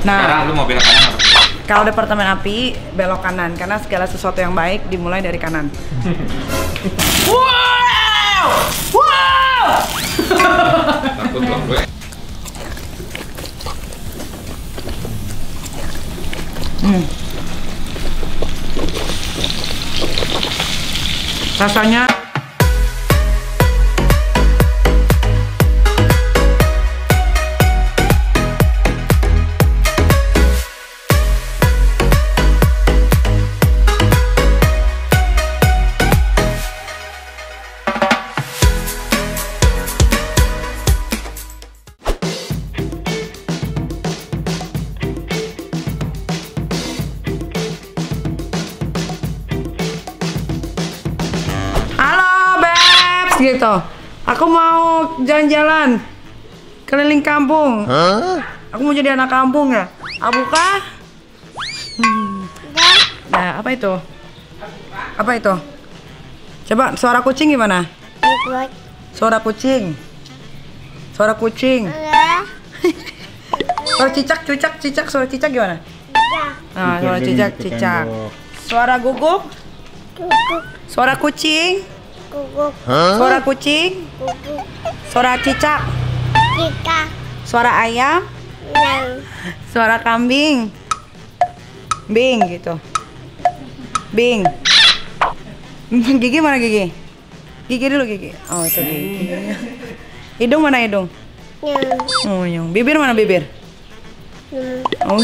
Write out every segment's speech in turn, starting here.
Nah, sekarang lu mau belok kanan atau kiri? kalau departemen api belok kanan karena segala sesuatu yang baik dimulai dari kanan. Wow! Wow! Takut loh gue. Rasanya gitu. Aku mau jalan-jalan keliling kampung. Aku mau jadi anak kampung ya. Abuka? Nah, apa itu? Apa itu? Coba suara kucing gimana? Suara kucing. Suara kucing. Suara cicak, cicak. Suara cicak gimana? Nah, suara cicak. Suara guguk. Suara kucing. Suara kucing. Suara cicak. Suara ayam. Suara kambing. Bing gitu. Bing. Gigi mana gigi? Gigi dulu gigi. Oh itu gigi. Hidung mana hidung? Oh nyung. Bibir mana bibir? Oh.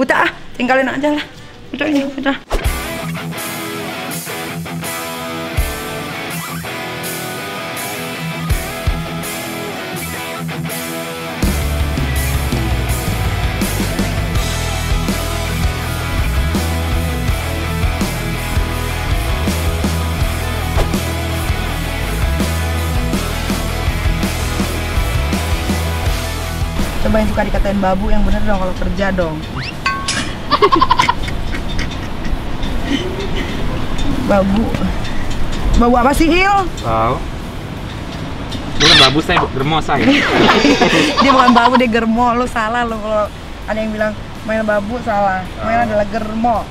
Udah ah, tinggalin aja lah. Udah. Coba yang suka dikatain babu yang bener dong kalau kerja dong. Babu apa sih Il? Tahu. Bukan babu, saya germo saya. Dia bukan babu, dia germo. Lu salah lu kalau ada yang bilang main babu, salah. Main adalah germo.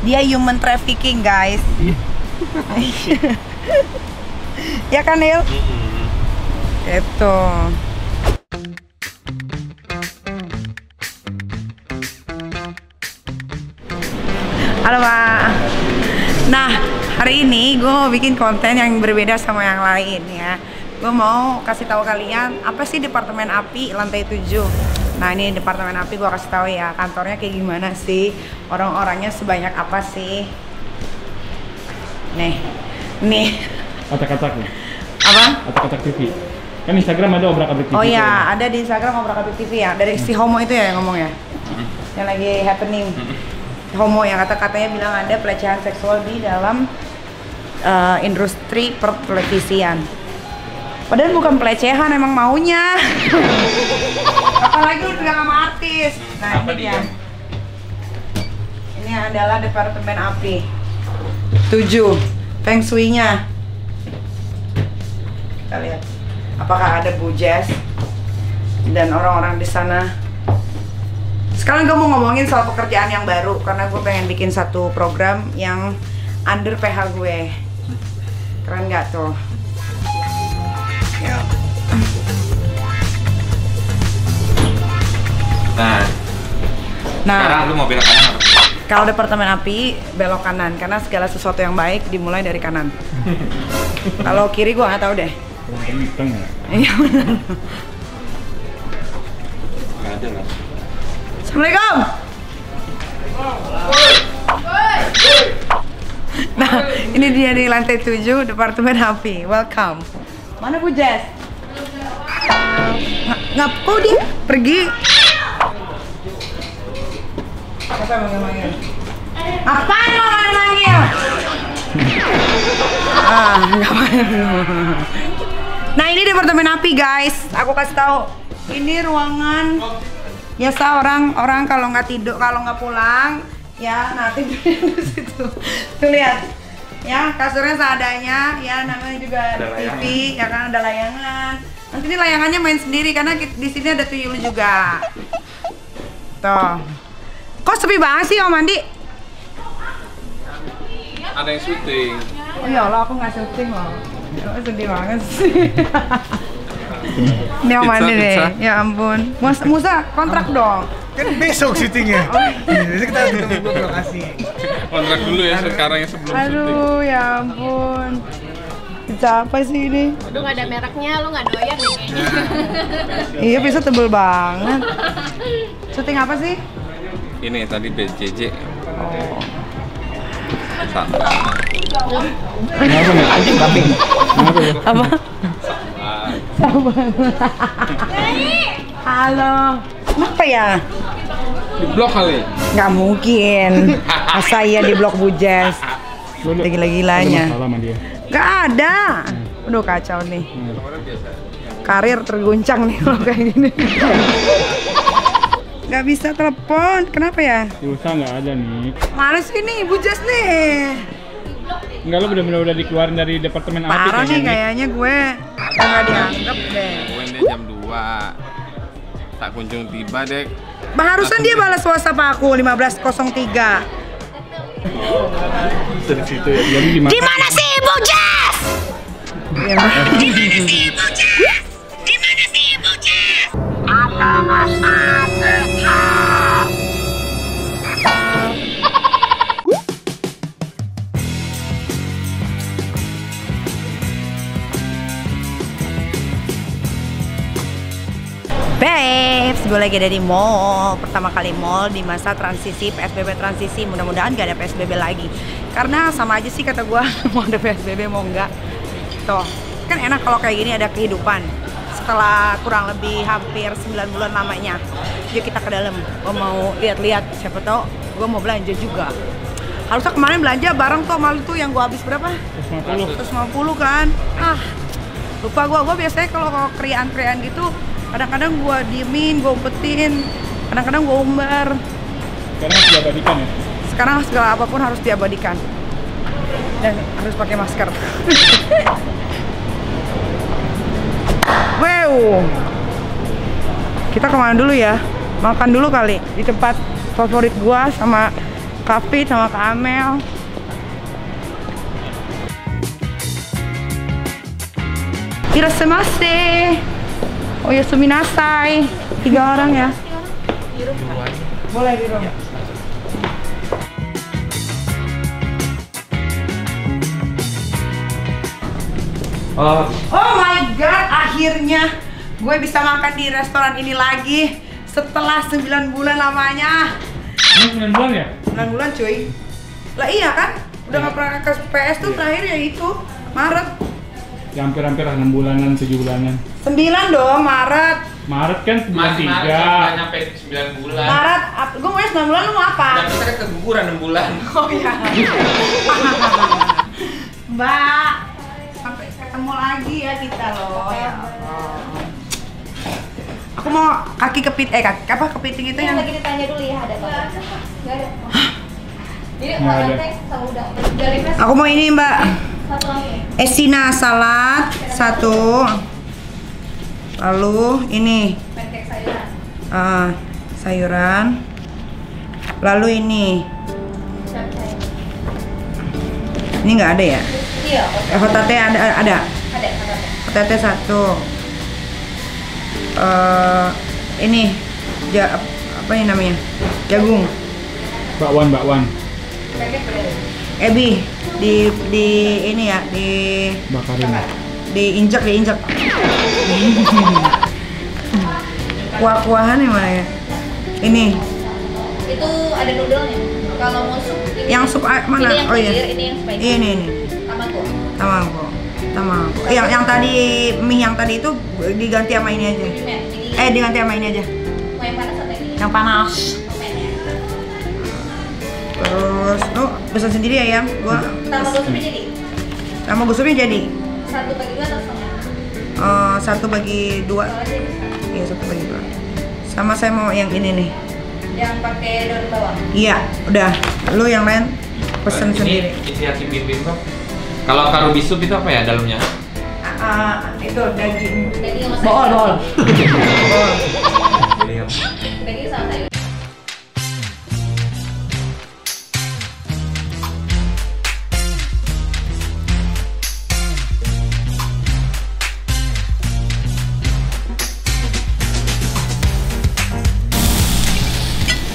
Dia human trafficking guys. Ya kan Il? Itu. Halo Pak. Nah, hari ini gue mau bikin konten yang berbeda sama yang lain ya. Gue mau kasih tahu kalian apa sih departemen api lantai 7. Nah, ini departemen api gue kasih tahu ya, kantornya kayak gimana sih, orang-orangnya sebanyak apa sih. Nih. Acak-acaknya. Apa? Acak-acak TV. Kan Instagram ada obrak-abrik TV. Oh iya, ada di Instagram obrak-abrik TV ya. Dari si homo itu ya yang ngomong ya. Yang lagi happening. Homo yang katanya bilang ada pelecehan seksual di dalam industri pertelevisian. Padahal bukan pelecehan, emang maunya. Apalagi lu bilang sama artis. Nah ini dia. Ini adalah departemen api 7. Feng Shui-nya. Kita lihat. Apakah ada Bu Jess dan orang-orang di sana. Sekarang gue mau ngomongin soal pekerjaan yang baru karena gue pengen bikin satu program yang under PH gue. Keren gak tuh? Nah, sekarang lu mau belok kanan atau kiri? kalau departemen api belok kanan karena segala sesuatu yang baik dimulai dari kanan. Kalau kiri gue nggak tahu deh. Iya benar. Nggak ada lah. Assalamualaikum. Nah, ini dia di lantai 7 departemen api. Welcome. Mana Bu Jess? Kok dia pergi? Siapa yang manggil-manggil? Apaan lo manggil-manggil? Nggak manggil. Nah, ini departemen api guys. Aku kasih tahu. Ini ruangan biasa orang kalau nggak tidur, kalau nggak pulang ya nanti di situ. Tuh lihat ya, kasurnya seadanya ya, namanya juga ada TV ya kan, ada layangan. Nanti ini layangannya main sendiri karena di sini ada tuyul juga. Tuh. Kok sepi banget sih Om Andi? Ada yang syuting. Oh iya Allah, aku nggak syuting loh. Oh, sedih banget sih. Ini Om Andi deh. Ya ampun. Musa kontrak dong. Kan besok syutingnya. Besok kita ketemu gue ke lokasi. Kontrak dulu ya sekarang yang sebelum syuting. Aduh, ya ampun. Apa sih ini? Lu nggak ada mereknya, lu nggak doyan nih kayaknya. Iya, bisa tebel banget. Syuting apa sih? Ini tadi BJJ. Oh. Sama. Anjing kambing. Apa? Sabar. Halo. Kenapa ya? Di blok kali. Nggak mungkin. Saya di blok Bujes. Gila-gilanya. Nggak ada. Aduh kacau nih. Karir terguncang nih kalau kayak gini. Nggak bisa telepon. Kenapa ya? Pulsa nggak ada nih. Mana sih nih Bujes nih? Enggak, lo bener-bener udah dikeluarin dari departemen api Parah nih kayaknya gue. Nggak dianggap deh. Dia jam 2. Tak kunjung tiba deh. Barusan dia balas WhatsApp aku 15.03. Dari situ ya. Jadi di Di mana sih Ibu Jess? Di mana sih Ibu Jess? Di mana sih Ibu Jess? Babes, gue lagi ada di mall. Pertama kali mall di masa transisi, PSBB transisi. Mudah-mudahan gak ada PSBB lagi. Karena sama aja sih kata gue, mau ada PSBB mau enggak. Tuh, kan enak kalau kayak gini ada kehidupan. Setelah kurang lebih hampir 9 bulan lamanya. Yuk kita ke dalam. Gue mau lihat-lihat, siapa tahu gue mau belanja juga. Harusnya kemarin belanja bareng tuh malu tuh yang gue habis berapa? 150 kan. Lupa gue biasanya kalau krian-krian gitu kadang-kadang gue diemin, gue umpetin, kadang-kadang gue umbar. Sekarang harus diabadikan ya? Sekarang segala apapun harus diabadikan. Dan harus pakai masker. Wow. Kita kemana dulu ya? Makan dulu kali di tempat favorit gue sama Kapi sama Kak Amel. Irasemaste. Oh ya, suminasai. 3 orang ya? Boleh di rumah. Oh my god, akhirnya gue bisa makan di restoran ini lagi setelah 9 bulan lamanya. 9 bulan ya? 9 bulan cuy. Lah iya kan? Udah gak pernah ke PS tuh terakhir ya itu Maret. Ya hampir-hampir 6 bulanan, 7 bulanan. 9 dong, Maret. Maret kan bulan 3. Nggak nyampe 9 bulan. Maret, gue mau 9 bulan lu mau apa? Dan kita kan keguguran 6 bulan. Oh iya. Mbak, sampai ketemu lagi ya kita loh. Ya Allah. Aku mau kaki kepiting itu yang Lagi ditanya dulu ya, ada apa? Nggak ada. Jadi Nggak ada. teh sama udah. Dari mes aku mau ini Mbak. satu lagi. Esina salad 1. Lalu ini Pancake sayuran. sayuran. Lalu ini Siapa? ini nggak ada ya? Iya, Hotate ada. ada. Hotate 1. Ini apa ini namanya? Jagung. Bakwan. Pancake berapa? Ebi di ini ya, Bakarin. diinjak. Kuah-kuahan yang mana ya? Ini Itu ada noodle-nya. Kalau mau sup ini. yang sup mana? Ini yang Oh iya. clear, ini yang spicy. Ini. Tamago. Tamago. Yang tadi mie yang tadi itu diganti sama ini aja. Ini Diganti sama ini aja. mau yang panas atau ini? Yang panas. Komen ya. Terus lu pesan sendiri ya, Yam? Gua Tamago supnya jadi? sama gusupnya jadi 1 bagi 2 atau setengah? 1 bagi 2. Soalnya bisa. Iya, 1 bagi 2. Sama saya mau yang ini nih. Yang pakai daun bawang. Iya, udah. Lu yang lain pesen sendiri. Ini isi hati bibimbap. Kalau karubisu itu apa ya dalamnya? Itu daging. Daging sama Bool. sayur. Bool. Jadi Daging sama sayur.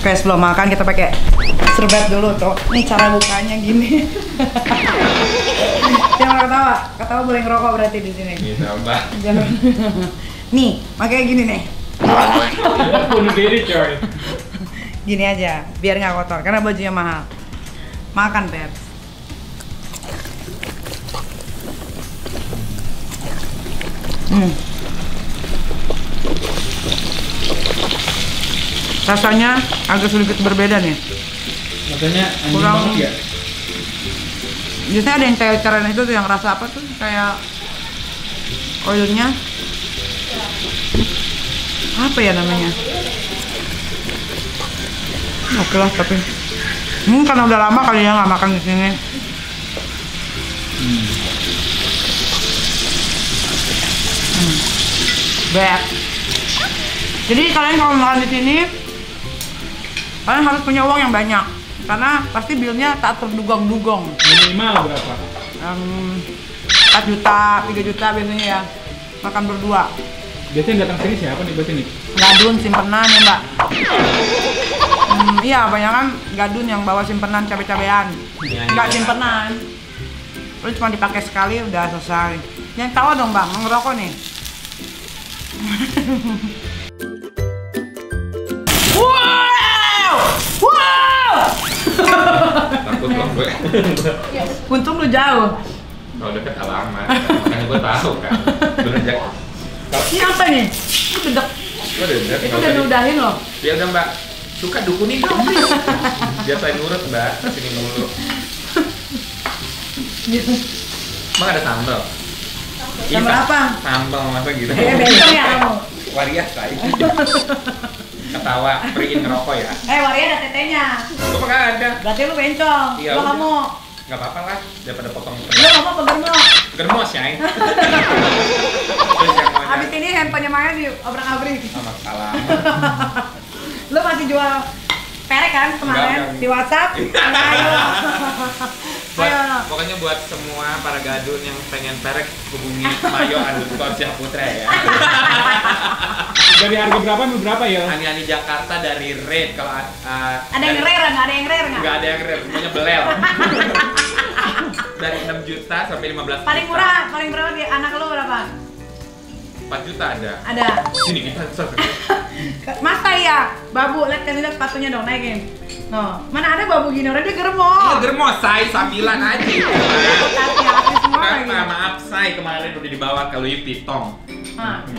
Guys, belum makan, kita pakai serbet dulu tuh. Nih cara bukanya gini. Jangan ketawa. Ketawa boleh ngerokok berarti di sini. Bisa, Mbak. Jangan. Nih, makanya gini nih. Bunuh diri coy. Gini aja, biar nggak kotor karena bajunya mahal. Makan, Pep. Rasanya agak sedikit berbeda nih. Katanya anjing Kurang- banget ya. Biasanya ada yang cairan itu tuh yang rasa apa tuh? Kayak koyornya apa ya namanya? Oke lah tapi karena udah lama kali ya nggak makan di sini. Bad. Jadi kalian kalau makan di sini kalian harus punya uang yang banyak karena pasti bilnya tak terduga-duga. Minimal berapa? 4 juta, 3 juta biasanya ya makan berdua. Biasanya yang datang sini siapa nih buat ini? Gadun simpenan ya mbak. Iya banyak kan gadun yang bawa simpenan cabe-cabean. Enggak simpenan. Terus cuma dipakai sekali udah selesai. Yang tahu dong bang, ngerokok nih. Wow! Wow! Takut loh gue. Untung lu jauh. Kalau deket alamat, makanya gue tahu kan. Bener Jack. Ini apa nih? Itu dedek. Gue udah Itu udah diudahin loh. Ya udah Mbak, suka dukunin dong please. Biar saya nurut Mbak, kesini mulu. Gitu. Emang ada sambal? Sambal apa? Sambal masa gitu. Bencong ya kamu? Waria saya. Ketawa, periin ngerokok ya. Waria ada tetenya. Gue mah gak ada. Berarti lu bencong. Iya, Lo udah. kamu. Gak apa-apa lah, daripada potong. Lu ngomong apa germo? Germos ya. Terus yang mau Abis ini handphonenya Maya di obrak-abrik. sama salah. Lu masih jual perek kan kemarin Enggak. di WhatsApp? Ayo. Ayo. Pokoknya buat semua para gadun yang pengen perek hubungi Mayo_Syahputra ya. Dari harga berapa sampai berapa ya? Ani-ani Jakarta dari rate kalau Ada yang rare nggak? Ada yang rare nggak? Nggak ada yang rate, semuanya belel. Dari 6 juta sampai 15 Paling juta. murah, paling berapa di anak lu berapa? 4 juta ada. Ada. Sini kita Masa ya? Babu, lihat kan lihat sepatunya dong naikin. No, mana ada babu gini orang dia germo. Iya germos, say sambilan aja. Tasnya asli semua kayak Kenapa? gitu. Maaf, say kemarin udah dibawa ke Louis Vuitton.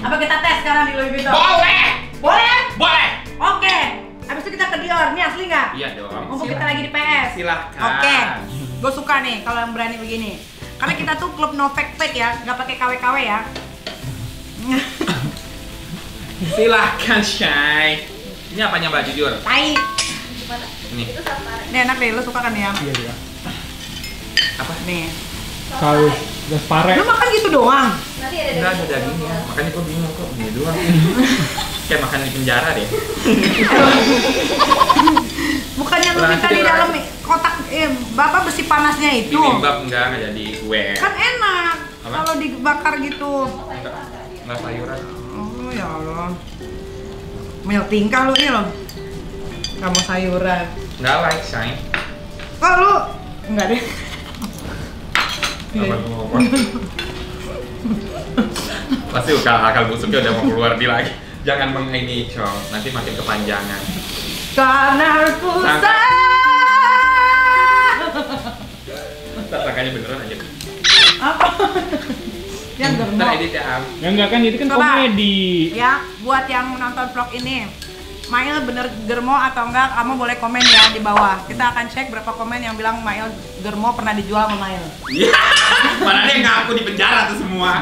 Apa kita tes sekarang di Louis Vuitton? Boleh! Boleh? Boleh! Oke. Habis itu kita ke Dior. Ini asli nggak? Iya dong. Mumpung kita lagi di PS. Silahkan. Oke. Gue suka nih kalau yang berani begini. Karena kita tuh klub no fake ya, nggak pakai KW-KW ya. Silahkan, Shay. Ini apanya Mbak jujur? Tai. Ini. Ini enak deh, lo suka kan ya? Iya iya. Apa? Nih. Saus, gas pare. Lu makan gitu doang? Nanti ada Enggak ada daging. dagingnya. Makanya gue bingung kok ini doang. Kayak makan di penjara deh. Bukannya lu Berarti minta di dia- dalam kotak bapak besi panasnya itu? Bibimbap enggak jadi kue. Kan enak Apa? kalau dibakar gitu. Enggak sayuran. Oh ya Allah. Banyak tingkah lu ini loh. Kamu sayuran. Enggak like, Shay. Kok lu? Enggak deh. Apa gua ngomong? Pasti akal busuknya udah mau keluar di lagi. Jangan mengini, Cong. Nanti makin kepanjangan. Karena aku Sangka. Sangkanya beneran aja. apa? Yang germo. Ntar edit ya, Am. Ya enggak kan itu kan Coba. komedi. Ya, buat yang nonton vlog ini, Mail bener germo atau enggak, kamu boleh komen ya di bawah. Kita akan cek berapa komen yang bilang Mail germo pernah dijual sama Mail. Iya. Mana ada yang ngaku di penjara tuh semua.